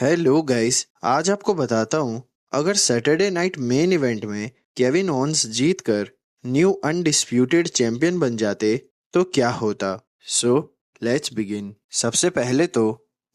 Hello guys, आज आपको बताता हूँ अगर सैटरडे नाइट मेन इवेंट में केविन ओवंस जीतकर न्यू अनडिस्प्यूटेड चैंपियन बन जाते तो क्या होता। So let's begin. सबसे पहले तो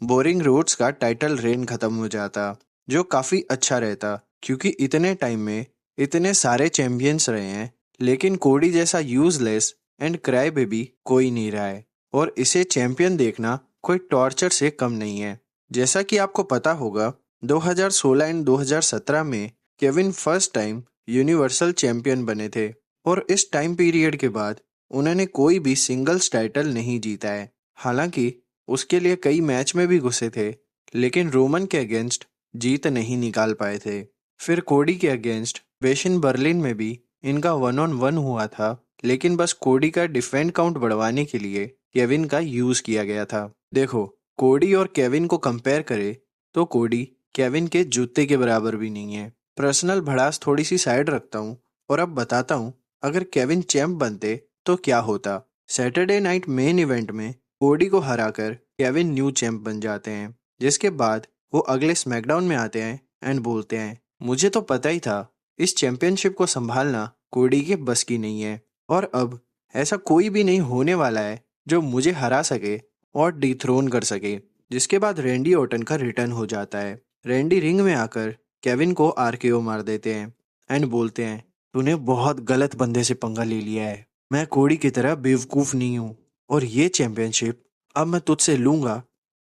बोरिंग रोड्स का टाइटल रेन खत्म हो जाता, जो काफी अच्छा रहता क्योंकि इतने टाइम में इतने सारे चैंपियंस रहे हैं, लेकिन कोडी जैसा यूजलेस एंड क्राई बेबी कोई नहीं रहा है। और इसे चैंपियन देखना कोई टॉर्चर से कम नहीं है। जैसा कि आपको पता होगा, 2016 एंड 2017 में Kevin first time universal champion बने थे और इस टाइम पीरियड के बाद उन्होंने कोई भी सिंगल्स टाइटल नहीं जीता है। हालांकि उसके लिए कई मैच में भी घुसे थे, लेकिन रोमन के अगेंस्ट जीत नहीं निकाल पाए थे। फिर कोडी के अगेंस्ट बेशिन बर्लिन में भी इनका 1-on-1 हुआ था, लेकिन बस कोडी का डिफेंड काउंट बढ़वाने के लिए केविन का यूज किया गया था। देखो, कोडी और केविन को कंपेयर करे तो कोडी केविन के जूते के बराबर भी नहीं है। पर्सनल भड़ास थोड़ी सी साइड रखता हूँ और अब बताता हूँ अगर केविन चैंप बनते तो क्या होता। सैटरडे नाइट मेन इवेंट में कोडी को हराकर केविन न्यू चैंप बन जाते हैं, जिसके बाद वो अगले स्मैकडाउन में आते हैं एंड बोलते हैं, मुझे तो पता ही था इस चैंपियनशिप को संभालना कोडी के बस की नहीं है और अब ऐसा कोई भी नहीं होने वाला है जो मुझे हरा सके और डिथ्रोन कर सके। जिसके बाद रैंडी ऑर्टन का रिटर्न हो जाता है। रैंडी रिंग में आकर केविन को आरकेओ मार देते हैं एंड बोलते हैं, तूने बहुत गलत बंदे से पंगा ले लिया है। मैं कोडी की तरह बेवकूफ नहीं हूँ और ये चैंपियनशिप अब मैं तुझसे लूंगा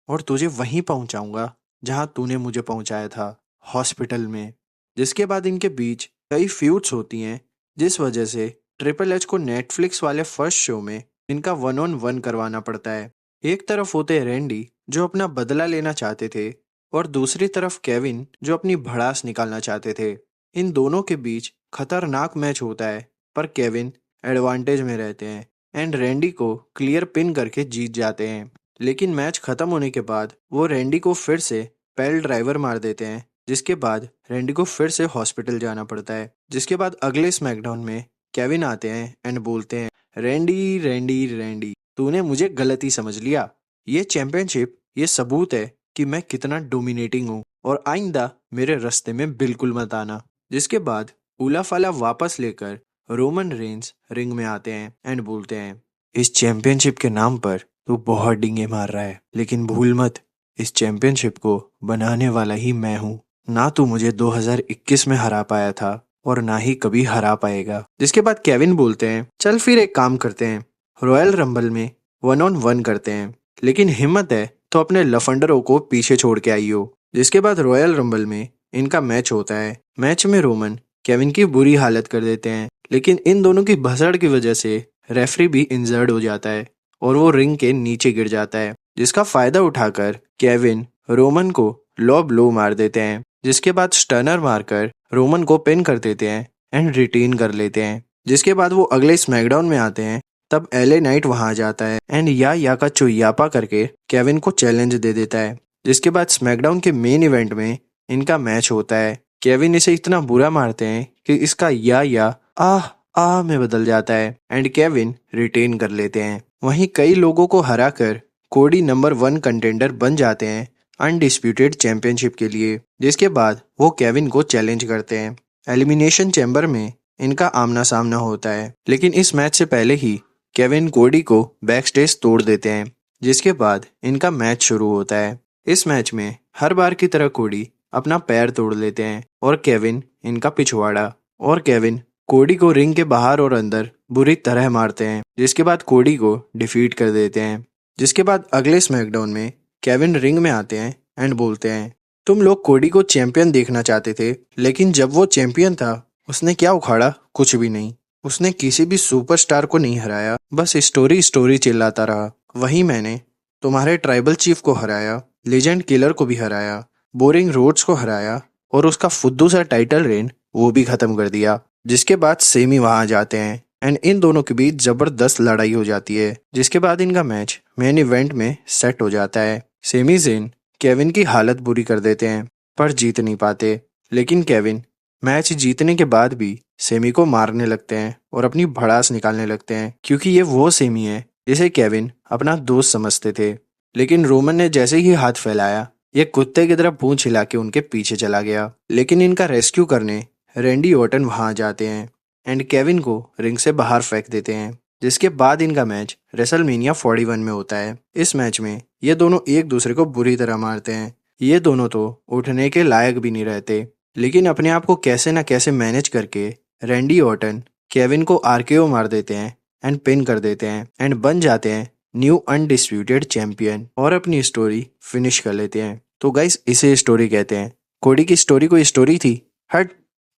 और तुझे वहीं पहुंचाऊंगा जहां तूने मुझे पहुंचाया था, हॉस्पिटल में। जिसके बाद इनके बीच कई फ्यूड्स होती हैं, जिस वजह से ट्रिपल एच को नेटफ्लिक्स वाले फर्स्ट शो में इनका 1-on-1 करवाना पड़ता है। एक तरफ होते हैं रैंडी जो अपना बदला लेना चाहते थे और दूसरी तरफ केविन जो अपनी भड़ास निकालना चाहते थे। इन दोनों के बीच खतरनाक मैच होता है, पर केविन एडवांटेज में रहते हैं एंड रैंडी को क्लियर पिन करके जीत जाते हैं। लेकिन मैच खत्म होने के बाद वो रैंडी को फिर से पेल ड्राइवर मार देते हैं, जिसके बाद रैंडी को फिर से हॉस्पिटल जाना पड़ता है। जिसके बाद अगले स्मैकडाउन में केविन आते हैं एंड बोलते हैं, रैंडी रैंडी रैंडी, तूने मुझे गलती समझ लिया। ये चैंपियनशिप ये सबूत है कि मैं कितना डोमिनेटिंग हूँ और आइंदा मेरे रास्ते में बिल्कुल मत आना। जिसके बाद उला फाला वापस लेकर रोमन रेंस रिंग में आते हैं एंड बोलते हैं, इस चैंपियनशिप के नाम पर तू बहुत डिंगे मार रहा है, लेकिन भूल मत इस चैंपियनशिप को बनाने वाला ही मैं हूँ। ना तू मुझे 2021 में हरा पाया था और ना ही कभी हरा पाएगा। जिसके बाद केविन बोलते हैं, चल फिर एक काम करते हैं, रॉयल रंबल में 1-on-1 करते हैं, लेकिन हिम्मत है तो अपने लफंडरों को पीछे छोड़ के आइयो। जिसके बाद रॉयल रंबल में इनका मैच होता है। मैच में रोमन केविन की बुरी हालत कर देते हैं, लेकिन इन दोनों की भसड़ की वजह से रेफरी भी इंजर्ड हो जाता है और वो रिंग के नीचे गिर जाता है। जिसका फायदा उठाकर केविन रोमन को लो ब्लो मार देते हैं, जिसके बाद स्टनर मारकर रोमन को पिन कर देते हैं एंड रिटेन कर लेते हैं। जिसके बाद वो अगले स्मैकडाउन में आते हैं, तब एले नाइट वहां आ जाता है एंड या का चुयापा करके केविन को चैलेंज दे देता है। जिसके बाद स्मैकडाउन के मेन इवेंट में इनका मैच होता है। केविन इसे इतना बुरा मारते हैं कि इसका या आह में बदल जाता है एंड केविन रिटेन कर लेते हैं। वहीं कई लोगों को हराकर कोडी नंबर 1 कंटेंडर बन जाते हैं अनडिस्प्यूटेड चैंपियनशिप के लिए। जिसके बाद वो केविन को चैलेंज करते हैं। एलिमिनेशन चैम्बर में इनका आमना सामना होता है, लेकिन इस मैच से पहले ही केविन कोडी को बैक स्टेज तोड़ देते हैं। जिसके बाद इनका मैच शुरू होता है। इस मैच में हर बार की तरह कोडी अपना पैर तोड़ लेते हैं और केविन इनका पिछवाड़ा, और केविन कोडी को रिंग के बाहर और अंदर बुरी तरह मारते हैं। जिसके बाद कोडी को डिफीट कर देते हैं। जिसके बाद अगले स्मैकडाउन में केविन रिंग में आते हैं एंड बोलते हैं, तुम लोग कोडी को चैंपियन देखना चाहते थे, लेकिन जब वो चैंपियन था उसने क्या उखाड़ा, कुछ भी नहीं। उसने किसी भी सुपरस्टार को नहीं हराया, बस स्टोरी स्टोरी चिल्लाता रहा। वहीं मैंने तुम्हारे ट्राइबल चीफ को हराया, लेजेंड किलर को भी हराया, बोरिंग रोड्स को हराया और उसका फुद्दू सा टाइटल रेन वो भी खत्म कर दिया। जिसके बाद सेमी वहां जाते हैं एंड इन दोनों के बीच जबरदस्त लड़ाई हो जाती है। जिसके बाद इनका मैच मेन इवेंट में सेट हो जाता है। सेमी जेन केविन की हालत बुरी कर देते हैं पर जीत नहीं पाते, लेकिन केविन मैच जीतने के बाद भी सेमी को मारने लगते हैं और अपनी भड़ास निकालने लगते हैं, क्योंकि ये वो सेमी है जिसे केविन अपना दोस्त समझते थे। लेकिन रोमन ने जैसे ही हाथ फैलाया ये कुत्ते की तरह पूंछ हिला के उनके पीछे चला गया, लेकिन इनका रेस्क्यू करने रैंडी ऑर्टन वहां जाते हैं एंड केविन को रिंग से बाहर फेंक देते हैं, जिसके बाद इनका मैच रेसलमेनिया 41 में होता है। इस मैच में ये दोनों एक दूसरे को बुरी तरह मारते हैं। ये दोनों तो उठने के लायक भी नहीं रहते, लेकिन अपने आप को कैसे ना कैसे मैनेज करके रैंडी ऑर्टन केविन को आरकेओ मार देते हैं एंड पिन कर देते हैं एंड बन जाते हैं न्यू अनडिस्प्यूटेड चैंपियन और अपनी स्टोरी फिनिश कर लेते हैं। तो गाइस, इसे स्टोरी कहते हैं। कोडी की स्टोरी कोई स्टोरी थी? हट।